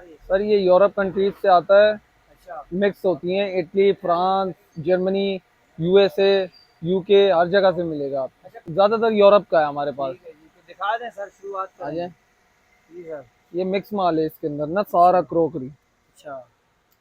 Sir ये? Sir ये Europe countries से आता है, अच्छा। मिक्स होती हैं। Italy, France, Germany, USA, UK, हर जगह से मिलेगा अच्छा। आपको। ज़्यादातर यूरोप का है हमारे पास। ठीक है जी, तो दिखा दें सर, शुरुआत आ करें जाए। जी। जी सर। ये मिक्स माल है, इसके अंदर ना सारा अच्छा। क्रोकरी। अच्छा।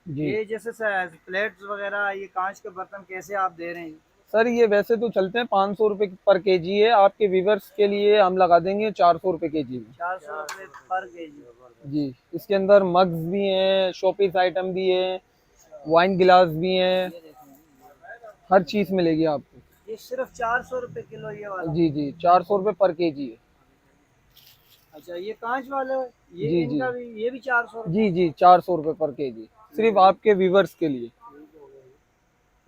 जी ये जैसे सर प्लेट्स वगैरह, ये कांच के बर्तन कैसे आप दे रहे हैं? सर, ये वैसे तो चलते हैं 500 रुपये पर केजी है। आपके व्यूवर्स के लिए हम लगा देंगे 400 रुपये केजी में। 400 रुपये पर के जी? जी, इसके अंदर मग्स भी हैं, शोपीस आइटम भी है, वाइन गिलास भी हैं, ये देखें जी, हर चीज़ मिलेगी आपको। ये सिर्फ 400 रुपये किलो ये वाला? जी जी, 400 रुपये पर केजी है। अच्छा, ये कांच वाले, ये जी जी इनका भी, ये भी 400 रुपये? जी जी, 400 रुपये पर केजी, सिर्फ आपके व्यूवर्स के लिए।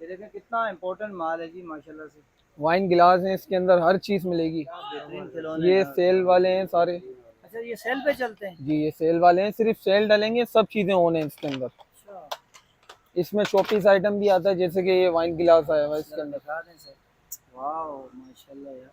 ये देखें कितना इम्पोर्टेंट माल है जी, माशाल्लाह से। वाइन गिलास हैं, इसके अंदर हर चीज़ मिलेगी। क्या बेहतरीन खिलौने ये हैं। सेल वाले हैं सारे। अच्छा, ये सेल पे चलते हैं? जी, ये सेल वाले हैं, सिर्फ सेल डालेंगे, सब चीज़ें ऑन है इसके अंदर। अच्छा। इसमें शोपीस आइटम भी आता है, जैसे कि ये वाइन गिलास आया हुआ है इसके जरा अंदर। दिखा दें सर। वाह, माशाल्लाह यार,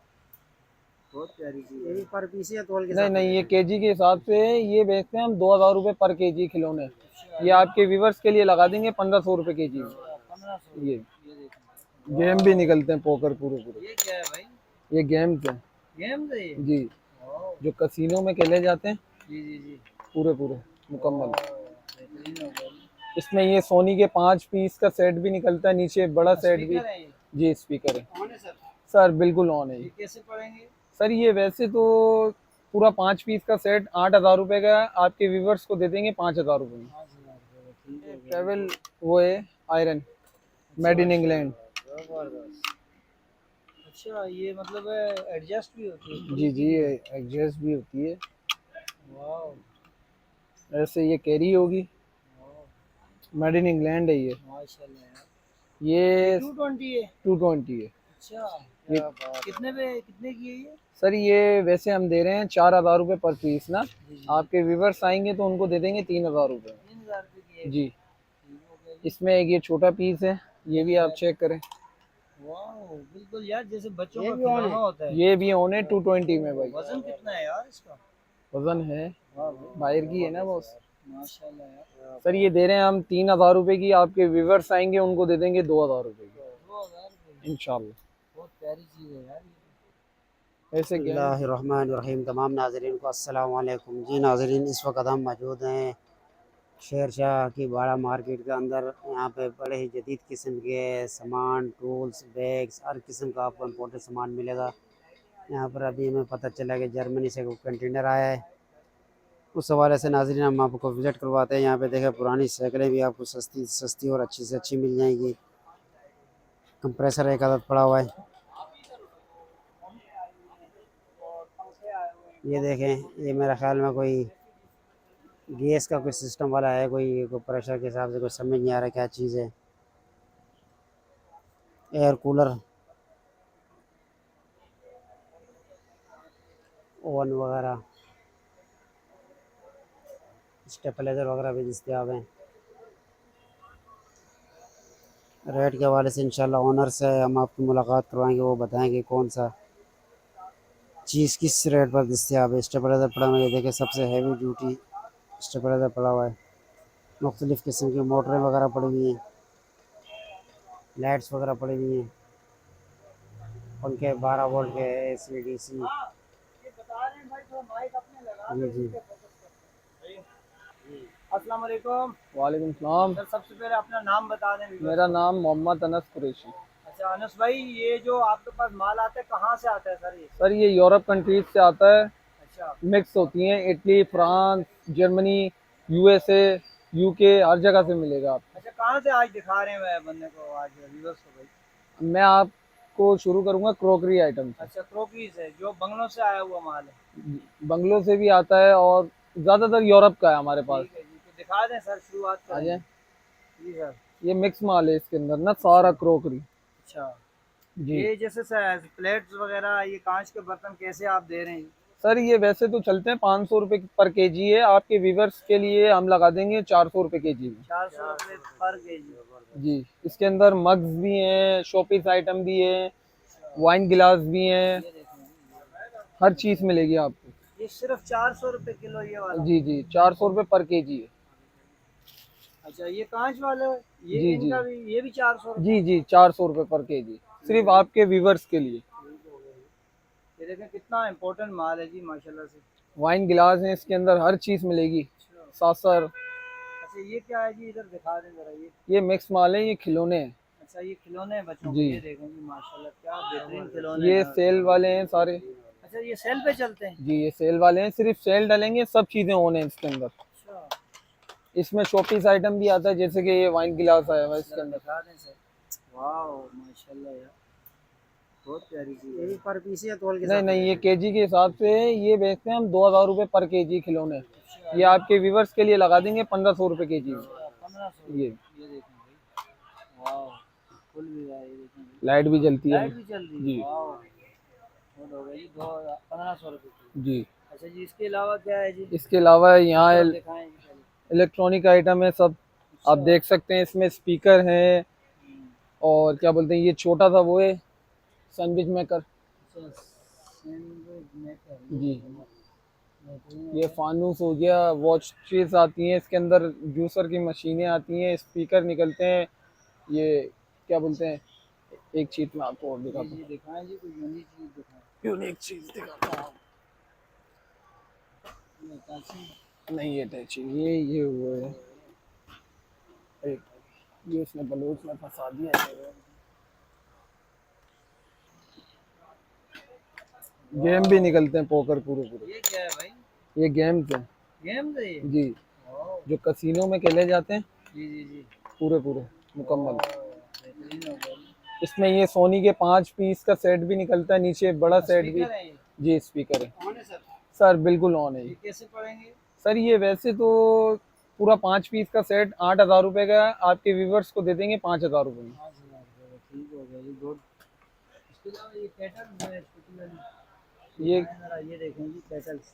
बहुत प्यारी चीज़ है। यही पर पीस या तोल के नहीं साथ नहीं, देते ये हैं? केजी के हिसाब से है। ये बेचते हैं हम 2000 रुपये पर केजी खिलौने। अच्छा, ये आपके व्यूवर्स के लिए लगा देंगे 1500 रुपये केजी में। 1500? ये ये देखें। गेम भी वाह, निकलते हैं, पोकर पूरे पूरे। ये क्या है भाई? ये गेम्स हैं। गेम है ये? जी, वाह। जो कसिनो में खेले जाते हैं, जी जी जी। पूरे पूरे मुकम्मल। वाह, बेहतरीन हो गया। इसमें ये सोनी के 5 पीस का सेट भी निकलता है, नीचे बड़ा सेट भी। स्पीकर है ये? जी, स्पीकर है। कौन है सर? सर बिल्कुल ऑन है ये ये। कैसे पढ़ेंगे? सर ये वैसे तो पूरा 5 पीस का सेट 8000 रुपये का है, आपके व्यूवर्स को दे देंगे 5000 रुपये में। 5000 रुपये? ठीक हो गया। ट्रेवल वो है, आयरन, मेड अच्छा। In England. जबरदस्त। अच्छा, ये मतलब एडजस्ट भी होती है जी खुली की जी, भी है? एडजस्ट भी होती है। वाह। ऐसे ये कैरी होगी, वाह, मेड इन इंग्लैंड है ये। माशाल्लाह यार। ये ये 220 है? 220 है अच्छा। ये। क्या बात है। कितने पे, कितने की है ये? सर ये वैसे हम दे रहे हैं 4000 रुपये पर पीस ना। जी जी। आपके व्यूवर्स आएंगे तो उनको दे देंगे 3000 रुपये। 3000 रुपये की है? जी, ठीक हो गया जी। इसमें एक ये छोटा पीस है, ये भी आप चेक करें। वाह, बिल्कुल यार, जैसे बच्चों का खिलौना होता है। ये भी ऑन है 220 में भाई। वजन कितना है यार इसका? वजन है, वाह भाई, बाहर की है ना बॉस। माशाल्लाह यार। सर ये दे रहे हैं हम 3000 रुपये की, आपके व्यूवर्स आएंगे उनको दे देंगे 2000 रुपये की 2000 रुपये? इंशाल्लाह। बहुत प्यारी चीज़ है यार ये। ऐसे गेम। बिस्मिल्लाहिर्रहमानिर्रहीम। तमाम नाज़रीन को अस्सलाम वालेकुम। जी नाज़रीन, इस वक्त हम मौजूद हैं शेर शाह की बाड़ा मार्केट के अंदर। यहाँ पे बड़े ही जदीद किस्म के सामान, टूल्स, बैग्स, हर किस्म का आपको इम्पोर्टेंट सामान मिलेगा। यहाँ पर अभी हमें पता चला कि जर्मनी से कोई कंटेनर आया है, उस हवाले से नाज़रीन हम आपको विज़िट करवाते हैं। यहाँ पे देखें, पुरानी साइकिलें भी आपको सस्ती सस्ती और अच्छी से अच्छी मिल जाएंगी। कंप्रेसर एक आदत पड़ा हुआ है, ये देखें। ये मेरा ख्याल में कोई गैस का कोई सिस्टम वाला है, कोई प्रेशर के हिसाब से, कुछ समझ नहीं आ रहा क्या चीज़ है। एयर कूलर, ओवन वगैरह, स्टेबलाइजर वगैरह भी दस्तियाब हैं। रेट के हवाले से इंशाल्लाह ओनर से हम आपकी मुलाकात करवाएंगे, वो बताएंगे कौन सा चीज़ किस रेट पर दस्तियाब है। स्टेबलाइजर पड़ा हुआ है, ये देखें, सबसे हैवी ड्यूटी स्टेबलाइजर पड़ा हुआ है। मुख्तलिफ़ किस्म की मोटरें वगैरह पड़ी हुई हैं, लाइट्स वगैरह पड़ी हुई हैं, पंखे 12 वोल्ट के, AC DC। ये बता रहे हैं भाई, थोड़ा माइक अपने लगा जी दो, जी। इस पे फोकस करते हैं। अस्सलाम वालेकुम। वालेकुम सलाम। सर, सबसे पहले अपना नाम बता दें व्यूअर्स मेरा को। नाम मोहम्मद अनस कुरैशी। अच्छा अनस भाई, ये जो आपके पास माल आता है कहाँ से आता है सर ये? सर ये यूरोप कंट्रीज से आता है, अच्छा। मिक्स होती हैं। Italy, France, Germany, USA, UK, हर जगह से मिलेगा आपको। अच्छा, कहाँ से आज दिखा रहे हैं मैं बंदे को, आज व्यूअर्स को भाई? मैं आपको शुरू करूंगा क्रोकरी आइटम से। अच्छा, क्रोकरीज है, जो बंगलों से आया हुआ माल है? बंगलों से भी आता है और ज़्यादातर यूरोप का है हमारे पास। ठीक है जी, तो दिखा दें सर, शुरुआत आ करें जाए। जी सर। ये मिक्स माल है, इसके अंदर ना सारा क्रोकरी। अच्छा, जी ये जैसे सर प्लेट्स वगैरह, ये कांच के बर्तन कैसे आप दे रहे हैं? सर, ये वैसे तो चलते हैं 500 रुपये पर केजी है, आपके व्यूवर्स के लिए हम लगा देंगे 400 रुपये केजी में। 400 रुपये पर के जी? जी, इसके अंदर मग्स भी हैं, शोपीस आइटम भी है, वाइन गिलास भी हैं, ये देखें जी, हर चीज़ मिलेगी आपको। ये सिर्फ 400 रुपये किलो ये वाला? जी जी, 400 रुपये पर केजी है। अच्छा ये कांच वाले ये जी, इनका जी। भी ये भी 400 जी जी 400 रुपये पर केजी, सिर्फ आपके व्यूवर्स के लिए। ये देखें कितना इम्पोर्टेंट माल है जी माशाल्लाह से। वाइन गिलास है, इसके अंदर हर चीज़ मिलेगी। अच्छा सासर, अच्छा ये क्या है जी, इधर दिखा दें जरा ये मिक्स माल है, ये खिलौने हैं। अच्छा ये खिलौने हैं बच्चों के, जी, ये देखें जी माशाल्लाह क्या बेहतरीन खिलौने ये हैं। सेल वाले हैं सारे। अच्छा ये सेल पे चलते हैं। जी ये सेल वाले हैं, सिर्फ सेल डालेंगे, सब चीज़ें ऑन है इसके अंदर। अच्छा इसमें शोपीस आइटम भी आता है, जैसे कि ये वाइन गिलास आया हुआ है इसके अंदर। दिखा दें सर। वाह माशाल्लाह यार बहुत प्यारी चीज़ है। यही पर पीस या तोल के नहीं साथ नहीं, ये केजी के हिसाब से है, ये बेचते हैं हम 2000 रुपये पर केजी खिलौने। ये आपके व्यूवर्स के लिए लगा देंगे 1500 रुपये केजी में। 1500 ये ये देखें भाई वाह फुल भी है, ये देखें भाई। लाइट भी जलती है। लाइट भी चल रही जी है वाह बहुत हो गया जी 1500 रुपये की। जी। अच्छा जी इसके अलावा क्या है जी, इसके अलावा यहाँ और दिखाएं जी पहले। इलेक्ट्रॉनिक आइटम है सब, आप अच्छा देख सकते हैं। इसमें स्पीकर हैं, हम्म, और क्या बोलते हैं, ये छोटा सा वो है सैंडविच मेकर। अच्छा सैंडविच मेकर जी, बेहतरीन ये है। फानूस हो गया, वॉचेस आती हैं इसके अंदर, जूसर की मशीनें आती हैं, स्पीकर निकलते हैं। ये क्या बोलते हैं, एक चीज में आपको और जी दिखाता जी दिखाएं जी कोई यूनिक चीज़ दिखाएं। हूँ, यूनिक चीज दिखाता हूँ। ये कांची नहीं ये टैची, ये वो है एक, ये उसने बलूच में फंसा दिया है। गेम भी निकलते हैं, पोकर पूरे पूरे। ये क्या है भाई, ये गेम्स हैं। गेम है ये। जी, वाह जो कसिनो में खेले जाते हैं, जी जी जी पूरे पूरे मुकम्मल। बेहतरीन हो गया जी। इसमें ये सोनी के 5 पीस का सेट भी निकलता है, नीचे बड़ा सेट भी। स्पीकर है ये। जी स्पीकर है कौन है सर, सर, बिल्कुल ऑन है ये ये। कैसे पड़ेंगे। सर ये वैसे तो पूरा 5 पीस का सेट 8000 रुपये का है, आपके व्यूवर्स को दे देंगे 5000 रुपये में। 5000 रुपये ठीक हो गया जी गुड। इसके अलावा ये कैटल है ये ये देखें जी कैटल्स,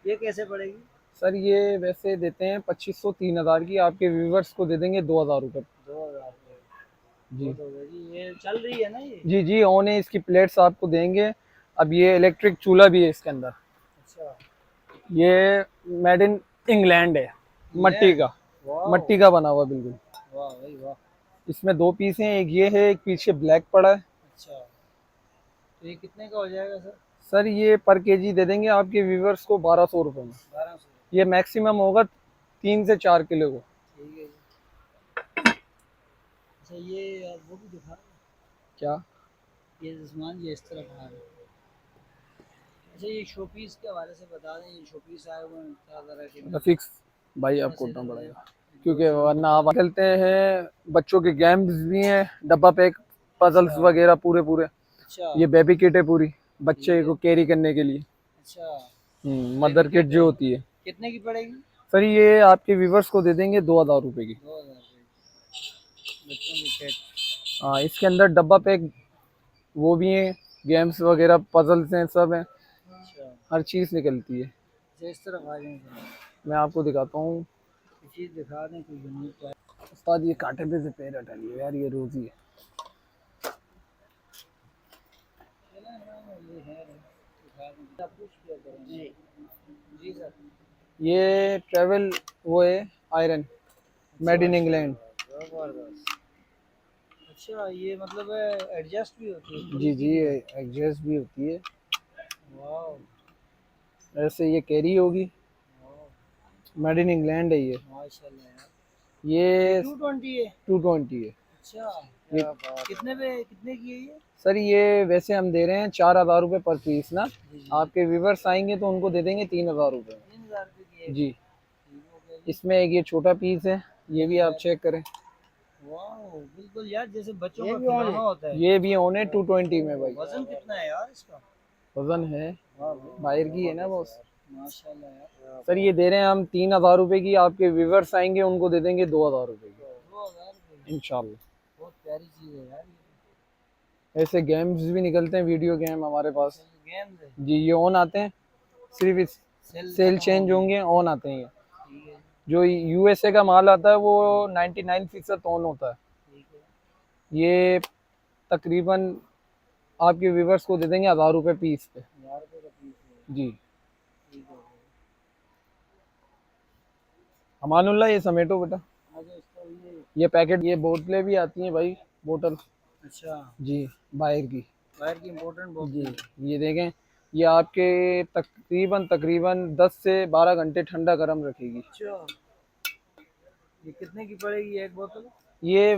ये कैसे पड़ेगी। सर ये वैसे देते हैं 2500 3000 की, आपके व्यूवर्स को दे देंगे 2000 रुपये। 2000 रुपये जी बहुत हो गया जी। ये चल रही है ना ये। जी जी ऑन है, इसकी प्लेट्स आपको देंगे। अब ये इलेक्ट्रिक चूल्हा भी है इसके अंदर, अच्छा ये मेड इन इंग्लैंड है, मट्टी का, वाह मट्टी का बना हुआ बिल्कुल। वाह भाई वाह। इसमें 2 पीस हैं, एक ये है, एक पीछे ब्लैक पड़ा है। अच्छा तो ये कितने का हो जाएगा सर। सर ये पर केजी दे देंगे आपके व्यूवर्स को 1200 रुपये में। 1200 ये मैक्सिमम होगा 3 से 4 किलो को। ठीक है जी। अच्छा ये यार वो भी दिखा, क्या ये सामान ये इस तरफ आ रहा है। अच्छा ये शोपीस के हवाले से बता दें, ये शोपीस आए हुए हैं तरह तरह के। रफीक्स भाई आपको उठना पड़ेगा, क्योंकि वरना आप खेलते हैं। बच्चों के गेम्स भी हैं, डब्बा पैक, पजल्स वगैरह पूरे पूरे। अच्छा ये बेबी किट है पूरी, बच्चे को कैरी करने के लिए। अच्छा मदर किट जो होती है। कितने की पड़ेगी। सर ये आपके व्यूवर्स को दे देंगे 2000 रुपये की। 2000 रुपये बच्चों की सेट। हाँ इसके अंदर डब्बा पैक वो भी हैं, गेम्स वगैरह पजल्स हैं, सब हैं, अच्छा हर चीज़ निकलती है। अच्छा इस तरफ आ जाएं सर, मैं आपको दिखाता हूँ। कोई चीज़ दिखा दें कोई यूनिक। उस्ताद ये कांटे पे से पैर हटा लियो यार, ये रोज़ी है। ये है दिखा दें, आप कुछ क्या करें जी जी सर। ये ट्रेवल वो है आयरन, मेड इन इंग्लैंड। जबरदस्त। अच्छा ये मतलब एडजस्ट भी होती है। जी जी एडजस्ट भी होती है। वाह ऐसे ये कैरी होगी, वाह मेड इन इंग्लैंड है ये। माशाल्लाह यार। ये 220 है। 220 है। अच्छा ये कितने पे कितने की है ये। सर ये वैसे हम दे रहे हैं 4000 रुपये पर पीस ना, जी जी आपके व्यूवर्स आएंगे तो उनको दे देंगे 3000 रुपये। 3000 रुपये की है। जी ठीक हो गया जी। इसमें एक ये छोटा पीस है, ये भी आप चेक करें। वाह बिल्कुल यार जैसे बच्चों का खिलौना होता है। ये भी ऑन है 220 में भाई। वजन कितना है यार इसका। वजन है, वाह भाई, बाहर की है ना बॉस। माशाल्लाह यार। सर ये दे रहे हैं हम 3000 रुपये की, आपके व्यूवर्स आएंगे उनको दे देंगे 2000 रुपये की 2000 रुपये इंशाल्लाह। बहुत प्यारी चीज़ है यार ये। ऐसे गेम्स भी निकलते हैं, वीडियो गेम हमारे पास। गेम है जी ये ऑन आते हैं, सिर्फ इस सेल चेंज होंगे, ऑन आते हैं ये। ठीक है जो यूएसए का माल आता है वो 99% ऑन होता है। ठीक है। ये तकरीबन आपके व्यूवर्स को दे देंगे 1000 रुपये पीस पे। 1000 रुपये का पीस है। जी ठीक है। अमानुल्लाह ये समेटो बेटा। अच्छा ये पैकेट, ये बोतलें भी आती हैं भाई, बोतल। अच्छा, जी, बाहर की। बाहर की इम्पोर्टेंट जी, बोतल। ये देखें, ये आपके तकरीबन तकरीबन 10 से 12 घंटे ठंडा गर्म रखेगी। अच्छा, ये कितने की पड़ेगी एक बोतल? ये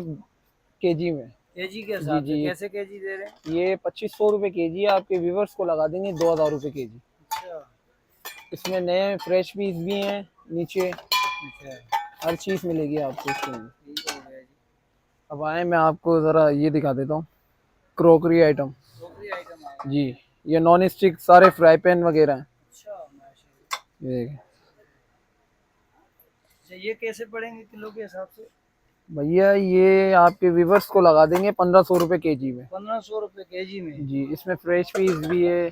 केजी में। केजी के जी हिसाब जी, से कैसे केजी दे रहे हैं? ये 2500 रुपये केजी है, आपके व्यूवर्स को लगा देंगे 2000 रुपये केजी। अच्छा इसमें नए फ्रेश पीस भी हैं नीचे, अच्छा, हर चीज़ मिलेगी आपको इसके अंदर। ठीक हो गया जी। अब आए, मैं आपको ज़रा ये दिखा देता हूँ, क्रोकरी आइटम। टोकरी आइटम आ गया। जी, ये नॉन स्टिक सारे फ्राई पैन वगैरह हैं। अच्छा माशाल्लाह। ये देखें अच्छा, ये कैसे पड़ेंगे किलो के हिसाब से? भैया, ये आपके व्यूवर्स को लगा देंगे 1500 रुपये केजी में। 1500 रुपये केजी में? जी, इसमें फ्रेश पीस भी है।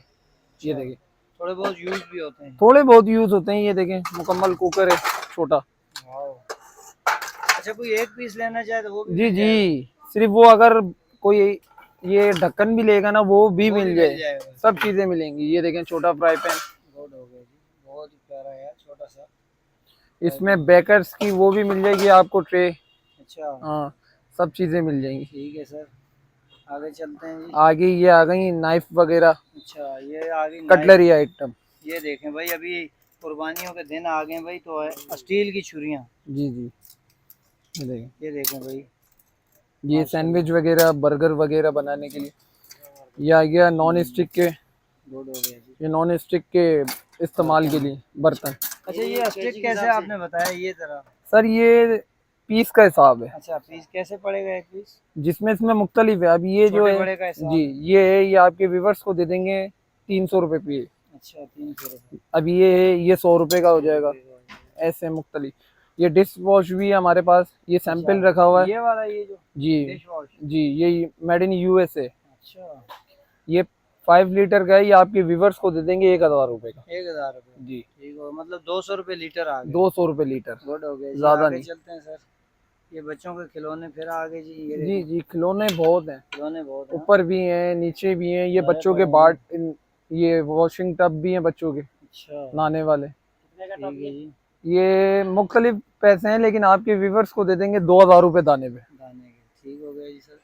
ये देखें, थोड़े बहुत यूज भी होते हैं। थोड़े बहुत यूज़ होते हैं। ये देखें, मुकम्मल कुकर है छोटा। वाओ। अच्छा, कोई एक पीस लेना चाहे तो वो भी जी मिल जाएगा? जी, सिर्फ वो अगर कोई ये ढक्कन भी लेगा ना, वो भी वो भी मिल मिल जाए। जाएगा। सब चीज़ें मिलेंगी। ये देखें, छोटा फ्राई पैन। गुड हो गया जी, बहुत ही प्यारा है, छोटा सा। इसमें बेकर्स की वो भी मिल जाएगी आपको, ट्रे। अच्छा हाँ, सब चीज़ें मिल जाएंगी। ठीक है सर, आगे चलते हैं जी। आगे ये आ गई नाइफ वगैरह, अच्छा, ये आगे कटलरी आइटम। ये देखें भाई, अभी कुर्बानियों के दिन आ गए भाई, तो है स्टील की छुरियाँ। जी जी, ये देखें, ये देखें भाई। ये सैंडविच वगैरह, बर्गर वगैरह बनाने के लिए। ये आ गया नॉन स्टिक के, गुड हो गया जी। ये नॉन स्टिक के इस्तेमाल के लिए बर्तन। अच्छा, ये स्टिक कैसे आपने बताया ये तरह? सर, ये पीस का हिसाब है, अच्छा, पीस कैसे पड़ेगा एक पीस? जिसमें इसमें मुख्तलिफ है। अब ये जो छोटे है, बड़े का हिसाब जी, है? ये है, ये आपके व्यूवर्स को दे देंगे 300 रुपये पीस। अच्छा, 300 रुपये। अब ये है, ये 100 रुपये का हो जाएगा। ऐसे मुख्तलिफ। ये डिश वॉश भी है हमारे पास, ये सैंपल रखा हुआ है। ये वाला, ये जो जी डिश वॉश? जी, ये मेड इन यूएसए। अच्छा, ये 5 लीटर का है, ये आपके व्यूवर्स को दे देंगे 1000 रुपये का। 1000 रुपये? जी, ठीक हो, मतलब 200 रुपये लीटर आ गए। 200 रुपये लीटर। गुड हो गया जी। ज़्यादा आगे नहीं। चलते हैं सर। ये बच्चों के खिलौने फिर आगे जी, ये जी देखो, जी, खिलौने बहुत हैं, खिलौने बहुत हैं। ऊपर भी हैं, नीचे भी हैं। ये बड़े बच्चों के बड़े बाट, ये वॉशिंग टब भी हैं बच्चों के अच्छा, नहाने वाले। कितने का टब है जी? ये मुख्तलिफ पैसे हैं, लेकिन आपके व्यूवर्स को दे देंगे 2000 रुपये दाने पे। दाने के। ठीक हो गया जी सर,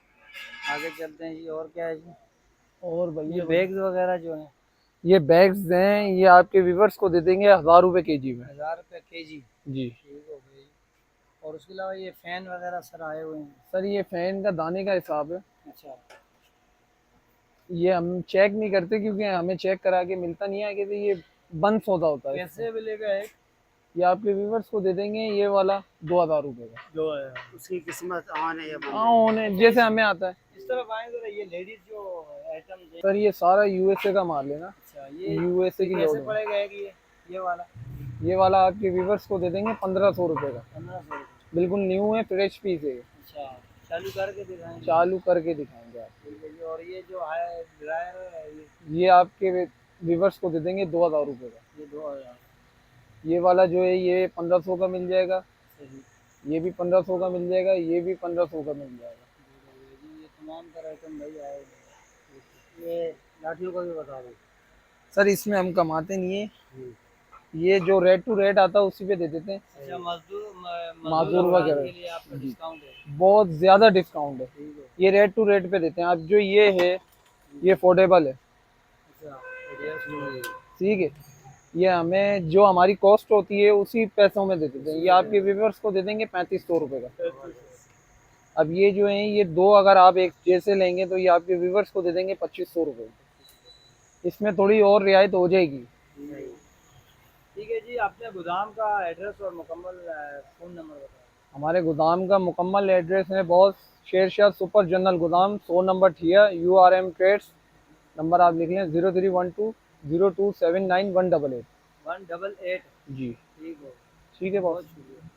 आगे चलते हैं जी। और क्या है जी? और ये भैया, बैग्स वगैरह जो हैं? ये बैग्स हैं, ये आपके व्यूवर्स को दे देंगे 1000 रुपये केजी में। 1000 रुपये केजी? जी ठीक हो गई। और उसके अलावा ये फैन वगैरह सर आए हुए हैं? सर, ये फैन का दाने का हिसाब है। अच्छा, ये हम चेक नहीं करते, क्योंकि हमें चेक करा के मिलता नहीं है कि ये बंद सौदा होता है। कैसे मिलेगा एक? ये आपके व्यूवर्स को दे देंगे ये वाला 2000 रुपये का। जो है उसकी किस्मत ऑन है या बंद हाँ, उन्हें जैसे हमें आता है। इस तरफ आए जरा, ये लेडीज जो आइटम। सर, ये सारा यूएसए का माल है ना, अच्छा, ये यूएसए की लोड कैसे है। पड़ेगा एक ये वाला? ये वाला आपके व्यूवर्स को दे देंगे 1500 रुपये का। 1500 रुपये? बिल्कुल न्यू है, फ्रेश पीस है। अच्छा, चालू करके दिखाएंगे? चालू करके दिखाएंगे आप। ठीक है जी। और ये जो है ड्रायर है, ये आपके व्यूवर्स को दे देंगे 2000 रुपये का। ये 2000? ये वाला जो है, ये 1500 का मिल जाएगा। सही। ये भी 1500 का मिल जाएगा, ये भी 1500 का मिल जाएगा। जी, ये तमाम तरह आइटम भाई आए हुए हैं। ये लाठियों का भी बता दो। सर, इसमें हम कमाते नहीं है, ये जो रेट टू रेट आता है उसी पे दे देते हैं। अच्छा, मजदूर वगैरह के लिए आपका जी, डिस्काउंट है? बहुत ज़्यादा डिस्काउंट है। ठीक है। ये रेट टू रेट पे देते हैं। अब जो ये है, ये अफोर्डेबल है। अच्छा, बढ़िया सुन ली। ठीक है, ये हमें जो हमारी कॉस्ट होती है उसी पैसों में दे देते हैं। ये आपके व्यूवर्स को दे देंगे 3500 रुपये का। अब ये जो है, ये दो अगर आप एक जैसे लेंगे तो ये आपके व्यूवर्स को दे देंगे 2500 रुपये। इसमें थोड़ी और रियायत हो जाएगी। ठीक है जी, आपने गोदाम का एड्रेस और मुकम्मल फ़ोन नंबर बताया। हमारे गोदाम का मुकम्मल एड्रेस है बॉस, शेरशाह सुपर जनरल गोदाम, 100 नंबर ठिया, URM ट्रेड्स। नंबर आप लिख लें 0312 0279 188। 188? जी, ठीक हो, ठीक है बॉस। बहुत शुक्रिया।